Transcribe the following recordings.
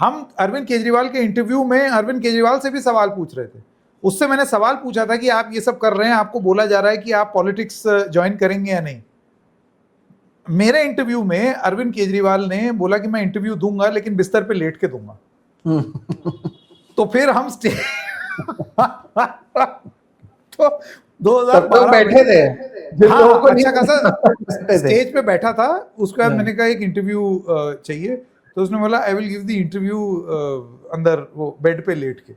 हम अरविंद केजरीवाल के इंटरव्यू में अरविंद केजरीवाल से भी सवाल पूछ रहे थे। उससे मैंने सवाल पूछा था कि आप ये सब कर रहे हैं, आपको बोला जा रहा है कि आप पॉलिटिक्स ज्वाइन करेंगे या नहीं। मेरे इंटरव्यू में अरविंद केजरीवाल ने बोला कि मैं इंटरव्यू दूंगा लेकिन बिस्तर पे लेट के दूंगा। तो फिर हम तो 2012 बैठे थे, अच्छा खासा स्टेज पे बैठा था। उसके बाद मैंने कहा एक इंटरव्यू चाहिए, तो उसने बोला I will give the interview अंदर वो बेड पे लेट के।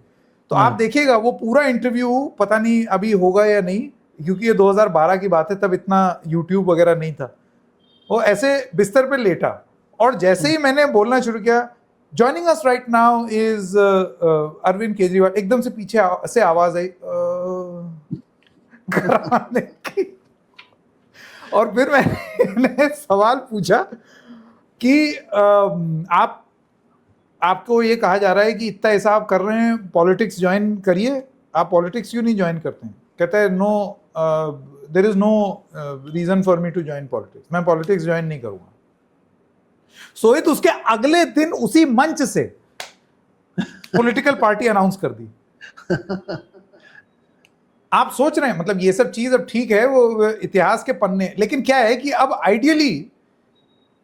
तो आप देखिएगा वो पूरा इंटरव्यू, पता नहीं अभी होगा या नहीं, क्योंकि ये 2012 की बात है, तब इतना यूट्यूब वगैरह नहीं था। वो ऐसे बिस्तर पे लेटा और जैसे ही मैंने बोलना शुरू किया, joining us right now is Arvind Kejriwal, एकदम से पीछे से आवाज आई कराने की। और फिर मैंने सवाल पूछा कि आपको ये कहा जा रहा है कि इतना ऐसा आप कर रहे हैं, पॉलिटिक्स ज्वाइन करिए, आप पॉलिटिक्स क्यों नहीं ज्वाइन करते हैं? कहता है no, there is no reason for me to join politics, मैं पॉलिटिक्स ज्वाइन नहीं करूंगा। सोहित उसके अगले दिन उसी मंच से पॉलिटिकल पार्टी अनाउंस कर दी। आप सोच रहे हैं, मतलब ये सब चीज अब ठीक है, वो इतिहास के पन्ने, लेकिन क्या है कि अब आइडियली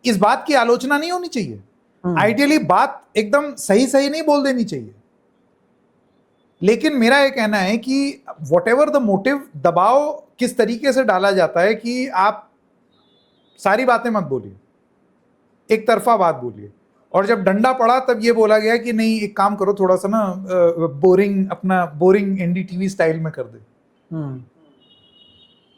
इस बात की आलोचना नहीं होनी चाहिए। आइडियली बात एकदम सही सही नहीं बोल देनी चाहिए। लेकिन मेरा ये कहना है कि व्हाटएवर द मोटिव, दबाव किस तरीके से डाला जाता है कि आप सारी बातें मत बोलिए, एक तरफा बात बोलिए। और जब डंडा पड़ा तब ये बोला गया कि नहीं, एक काम करो, थोड़ा सा ना बोरिंग, अपना बोरिंग एनडीटीवी स्टाइल में कर दे।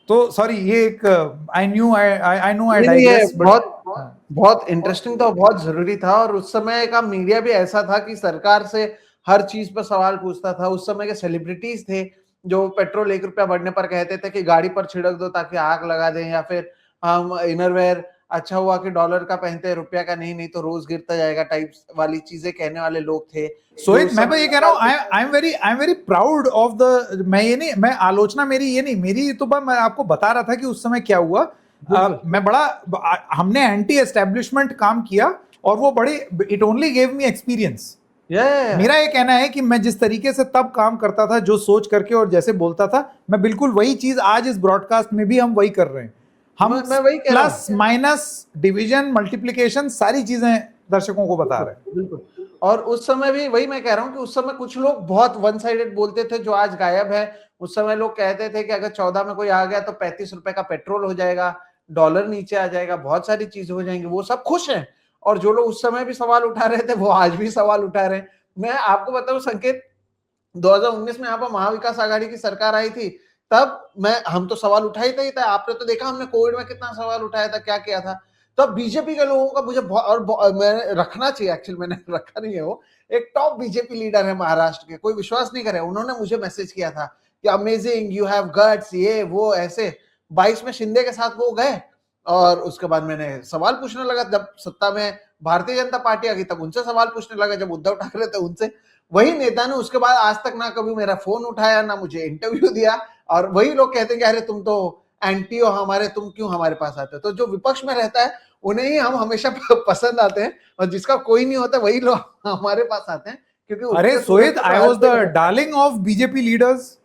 तो सॉरी, ये एक आई नो आई डाइग्रेस, बहुत इंटरेस्टिंग था, बहुत जरूरी था। और उस समय का मीडिया भी ऐसा था कि सरकार से हर चीज पर सवाल पूछता था। उस समय के सेलिब्रिटीज थे जो पेट्रोल ₹1 बढ़ने पर कहते थे कि गाड़ी पर छिड़क दो ताकि आग लगा दें, या फिर हम इनरवेयर अच्छा हुआ कि $1 का पहनते हैं, ₹1 का नहीं तो रोज गिरता जाएगा टाइप्स वाली चीजें कहने वाले लोग थे। सोहित, मैं तो ये कह रहा हूँ, I am very proud of the, मैं आलोचना मेरी ये नहीं, मेरी तो मैं आपको बता रहा था कि उस समय क्या हुआ। मैं बड़ा, हमने एंटी एस्टेब्लिशमेंट काम किया और वो बड़े, it only gave me experience. मेरा ये कहना है कि मैं जिस तरीके से तब काम करता था, जो सोच करके और जैसे बोलता था, मैं बिल्कुल वही चीज आज इस ब्रॉडकास्ट में भी हम वही कर रहे हैं। हम प्लस माइनस डिवीजन मल्टीप्लिकेशन सारी चीजें दर्शकों को बता रहे हैं। बिल्कुल। और उस समय भी वही मैं कह रहा हूं कि उस समय कुछ लोग बहुत वन साइडेड बोलते थे जो आज गायब है। उस समय लोग कहते थे कि अगर 14 में कोई आ गया तो ₹35 का पेट्रोल हो जाएगा, डॉलर नीचे आ जाएगा, बहुत सारी चीजें हो जाएंगी, वो सब खुश हैं। और जो लोग उस समय भी सवाल उठा रहे थे वो आज भी सवाल उठा रहे हैं। मैं आपको बताऊं संकेत, 2019 में यहाँ पर महाविकास आघाड़ी की सरकार आई थी, तब हम तो सवाल उठाई था। आपने तो देखा हमने कोविड में कितना सवाल उठाया था, क्या किया था। तब बीजेपी के लोगों का मुझे और मैंने रखना चाहिए, एक्चुअली मैंने रखा नहीं है, वो एक टॉप बीजेपी लीडर है महाराष्ट्र के, कोई विश्वास नहीं करे, उन्होंने मुझे मैसेज किया था कि अमेजिंग, यू हैव गट्स, ये वो ऐसे। 22 में शिंदे के साथ वो गए और उसके बाद मैंने सवाल पूछने लगा। जब सत्ता में भारतीय जनता पार्टी आ गई तब उनसे सवाल पूछने लगा, जब उद्धव ठाकरे थे उनसे। वही नेता ने उसके बाद आज तक ना कभी मेरा फोन उठाया, ना मुझे इंटरव्यू दिया। और वही लोग कहते हैं कि अरे तुम तो एंटी हो हमारे, तुम क्यों हमारे पास आते हो। तो जो विपक्ष में रहता है उन्हें ही हम हमेशा पसंद आते हैं, और जिसका कोई नहीं होता वही लोग हमारे पास आते हैं। क्योंकि अरे Sohit, I was the darling of BJP leaders.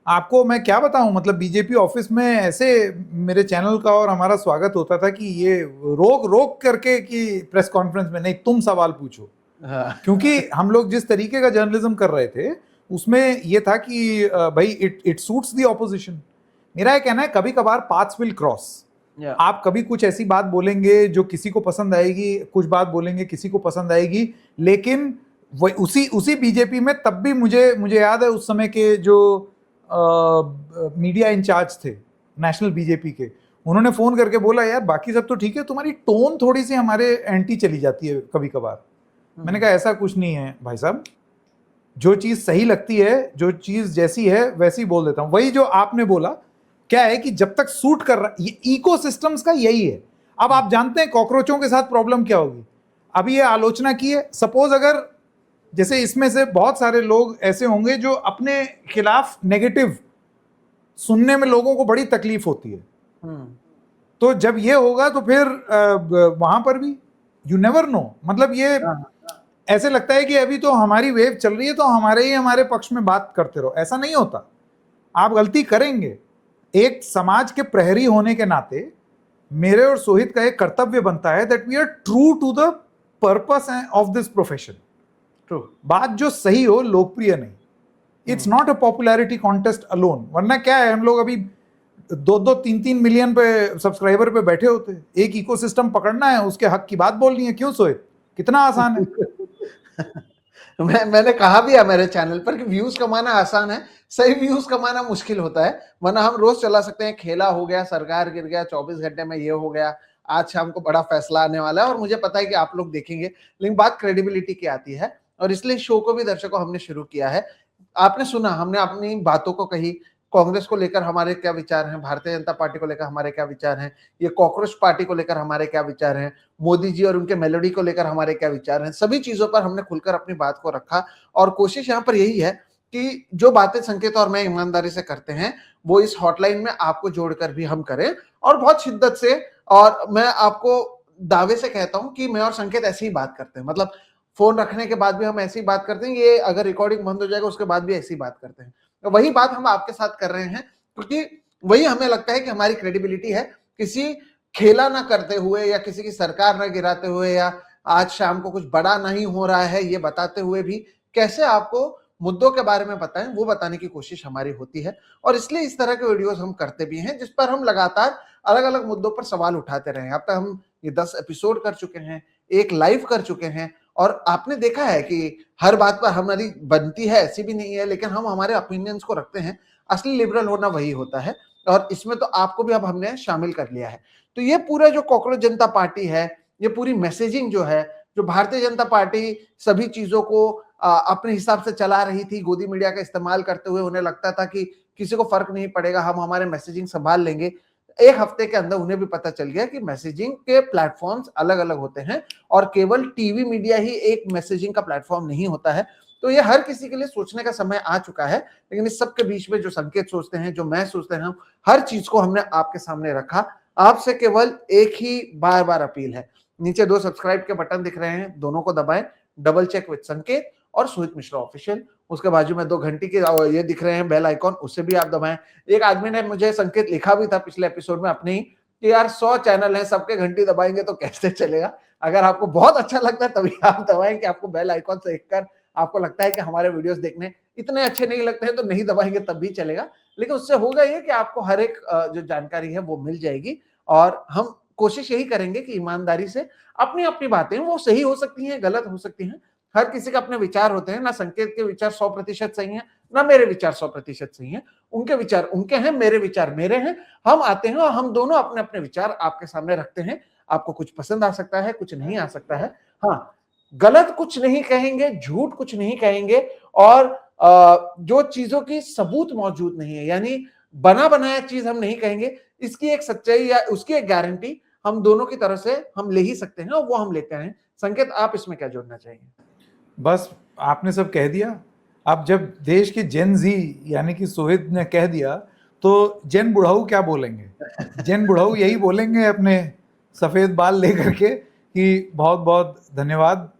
आपको मैं क्या बताऊं, मतलब बीजेपी ऑफिस में ऐसे मेरे चैनल का और हमारा स्वागत होता था कि ये रोक रोक करके कि प्रेस कॉन्फ्रेंस में नहीं, तुम सवाल पूछो। क्योंकि हम लोग जिस तरीके का जर्नलिज्म कर रहे थे उसमें ये था कि भाई इट सूट्स द ऑपोजिशन। मेरा ये कहना है कभी कभार पाथ्स विल क्रॉस। आप कभी कुछ ऐसी बात बोलेंगे जो किसी को पसंद आएगी, कुछ बात बोलेंगे किसी को पसंद आएगी, लेकिन उसी बीजेपी में तब भी मुझे याद है उस समय के जो मीडिया इंचार्ज थे नेशनल बीजेपी के, उन्होंने फोन करके बोला यार बाकी सब तो ठीक है, तुम्हारी टोन थोड़ी सी हमारे एंटी चली जाती है कभी कभार। मैंने कहा ऐसा कुछ नहीं है भाई साहब, जो चीज सही लगती है, जो चीज जैसी है वैसी बोल देता हूं। वही जो आपने बोला, क्या है कि जब तक सूट कर रहा, ये इकोसिस्टम्स का यही है। अब आप जानते हैं कॉकरोचों के साथ प्रॉब्लम क्या होगी। अभी ये आलोचना की है, सपोज अगर जैसे इसमें से बहुत सारे लोग ऐसे होंगे जो अपने खिलाफ नेगेटिव सुनने में लोगों को बड़ी तकलीफ होती है, तो जब ये होगा तो फिर वहां पर भी यू नेवर नो, मतलब ये ऐसे लगता है कि अभी तो हमारी वेव चल रही है तो हमारे पक्ष में बात करते रहो। ऐसा नहीं होता, आप गलती करेंगे। एक समाज के प्रहरी होने के नाते मेरे और सोहित का एक कर्तव्य बनता है that we are true to the purpose of this profession. True, बात जो सही हो, लोकप्रिय नहीं। It's not a popularity contest alone, वरना क्या है, हम लोग अभी 2-3 मिलियन पे सब्सक्राइबर पे बैठे होते। एक इकोसिस्टम पकड़ना है, उसके हक की बात बोलनी है। क्यों सोहित, कितना आसान है। मैंने कहा भी है मेरे चैनल पर कि व्यूज कमाना आसान है, सही व्यूज कमाना मुश्किल होता है। वरना हम रोज चला सकते हैं, खेला हो गया, सरकार गिर गया, 24 घंटे में ये हो गया, आज शाम को बड़ा फैसला आने वाला है और मुझे पता है कि आप लोग देखेंगे। लेकिन बात क्रेडिबिलिटी की आती है और इसलिए शो को भी दर्शकों हमने शुरू किया है। आपने सुना, हमने अपनी बातों को कही, कांग्रेस को लेकर हमारे क्या विचार हैं, भारतीय जनता पार्टी को लेकर हमारे क्या विचार हैं, ये कॉकरोच पार्टी को लेकर हमारे क्या विचार हैं, मोदी जी और उनके मेलोडी को लेकर हमारे क्या विचार हैं, सभी चीजों पर हमने खुलकर अपनी बात को रखा। और कोशिश यहाँ पर यही है कि जो बातें संकेत और मैं ईमानदारी से करते हैं वो इस हॉटलाइन में आपको जोड़कर भी हम करें और बहुत शिद्दत से। और मैं आपको दावे से कहता हूं कि मैं और संकेत ऐसी ही बात करते हैं, मतलब फोन रखने के बाद भी हम ऐसी बात करते हैं, ये अगर रिकॉर्डिंग बंद हो जाएगा उसके बाद भी ऐसी बात करते हैं। तो वही बात हम आपके साथ कर रहे हैं क्योंकि वही हमें लगता है कि हमारी क्रेडिबिलिटी है। किसी खेला ना करते हुए या किसी की सरकार ना गिराते हुए या आज शाम को कुछ बड़ा नहीं हो रहा है ये बताते हुए भी कैसे आपको मुद्दों के बारे में बताएं, वो बताने की कोशिश हमारी होती है। और इसलिए इस तरह के वीडियोस हम करते भी हैं जिस पर हम लगातार अलग अलग मुद्दों पर सवाल उठाते रहे हैं। अब तक हम ये 10 एपिसोड कर चुके हैं, एक लाइव कर चुके हैं और आपने देखा है कि हर बात पर हमारी बनती है ऐसी भी नहीं है, लेकिन हम हमारे ओपिनियंस को रखते हैं। असली लिबरल होना वही होता है और इसमें तो आपको भी अब हमने शामिल कर लिया है। तो ये पूरा जो कॉकरोच जनता पार्टी है, ये पूरी मैसेजिंग जो है, जो भारतीय जनता पार्टी सभी चीजों को अपने हिसाब से चला रही थी, गोदी मीडिया का इस्तेमाल करते हुए उन्हें लगता था कि किसी को फर्क नहीं पड़ेगा, हम हमारे मैसेजिंग संभाल लेंगे। एक हफ्ते के अंदर उन्हें भी पता चल गया कि मैसेजिंग के प्लेटफॉर्म्स अलग अलग होते हैं और केवल टीवी मीडिया ही एक मैसेजिंग का प्लेटफॉर्म नहीं होता है। तो ये हर किसी के लिए सोचने का समय आ चुका है। लेकिन इस सब के बीच में जो संकेत सोचते हैं, जो मैं सोचते हैं, हर चीज को हमने आपके सामने रखा। आपसे केवल एक ही बार बार अपील है, नीचे 2 सब्सक्राइब के बटन दिख रहे हैं, दोनों को दबाएं, डबल चेक विद संकेत और सोहित मिश्रा ऑफिशियल। उसके बाजू में 2 घंटी के ये दिख रहे हैं बेल आइकॉन, उससे भी आप दबाएं। एक आदमी ने मुझे संकेत लिखा भी था पिछले एपिसोड में अपने ही कि यार 100 चैनल हैं, सबके घंटी दबाएंगे तो कैसे चलेगा। अगर आपको बहुत अच्छा लगता है तभी आप दबाएं कि आपको बेल आइकॉन से देखकर आपको लगता है कि हमारे वीडियोस देखने इतने अच्छे नहीं लगते हैं तो नहीं दबाएंगे तब भी चलेगा। लेकिन उससे होगा ये कि आपको हर एक जो जानकारी है वो मिल जाएगी और हम कोशिश यही करेंगे कि ईमानदारी से अपनी अपनी बातें, वो सही हो सकती हैं, गलत हो सकती हैं, हर किसी के अपने विचार होते हैं। ना संकेत के विचार 100% सही हैं, ना मेरे विचार 100% सही हैं। उनके विचार उनके हैं, मेरे विचार मेरे हैं। हम आते हैं और हम दोनों अपने अपने विचार आपके सामने रखते हैं। आपको कुछ पसंद आ सकता है, कुछ नहीं आ सकता है। हाँ, गलत कुछ नहीं कहेंगे, झूठ कुछ नहीं कहेंगे और जो चीजों की सबूत मौजूद नहीं है, यानी बना बनाया चीज हम नहीं कहेंगे। इसकी एक सच्चाई या उसकी एक गारंटी हम दोनों की तरफ से हम ले ही सकते हैं और वो हम लेते हैं। संकेत, आप इसमें क्या जोड़ना चाहेंगे? बस आपने सब कह दिया। अब जब देश की जेन जी यानी कि सोहित ने कह दिया तो जेन बुढ़ाऊ क्या बोलेंगे? जेन बुढ़ाऊ यही बोलेंगे अपने सफेद बाल लेकर के कि बहुत बहुत धन्यवाद,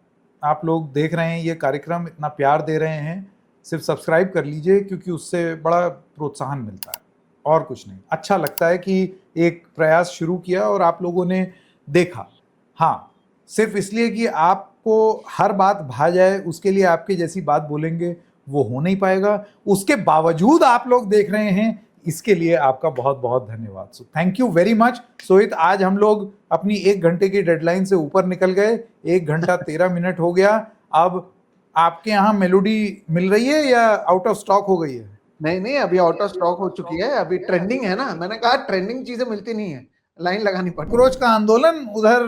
आप लोग देख रहे हैं ये कार्यक्रम, इतना प्यार दे रहे हैं, सिर्फ सब्सक्राइब कर लीजिए क्योंकि उससे बड़ा प्रोत्साहन मिलता है और कुछ नहीं। अच्छा लगता है कि एक प्रयास शुरू किया और आप लोगों ने देखा। हाँ, सिर्फ इसलिए कि आपको हर बात भा जाए उसके लिए आपके जैसी बात बोलेंगे वो हो नहीं पाएगा। उसके बावजूद आप लोग देख रहे हैं, इसके लिए आपका बहुत बहुत धन्यवाद। So thank you very much. Sohit, आज हम लोग अपनी 1 घंटे की डेडलाइन से ऊपर निकल गए, 1 घंटा 13 मिनट हो गया। अब आपके यहाँ मेलोडी मिल रही है या आउट ऑफ स्टॉक हो गई है? नहीं, अभी आउट ऑफ स्टॉक हो चुकी है, अभी ट्रेंडिंग है ना। मैंने कहा ट्रेंडिंग चीजें मिलती नहीं है, लाइन लगानी पड़ती है। कॉकरोच का आंदोलन, उधर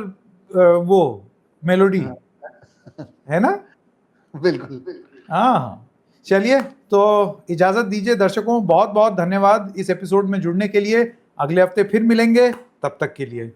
वो मेलोडी है ना? बिल्कुल। हाँ, चलिए तो इजाजत दीजिए दर्शकों। बहुत बहुत धन्यवाद इस एपिसोड में जुड़ने के लिए। अगले हफ्ते फिर मिलेंगे, तब तक के लिए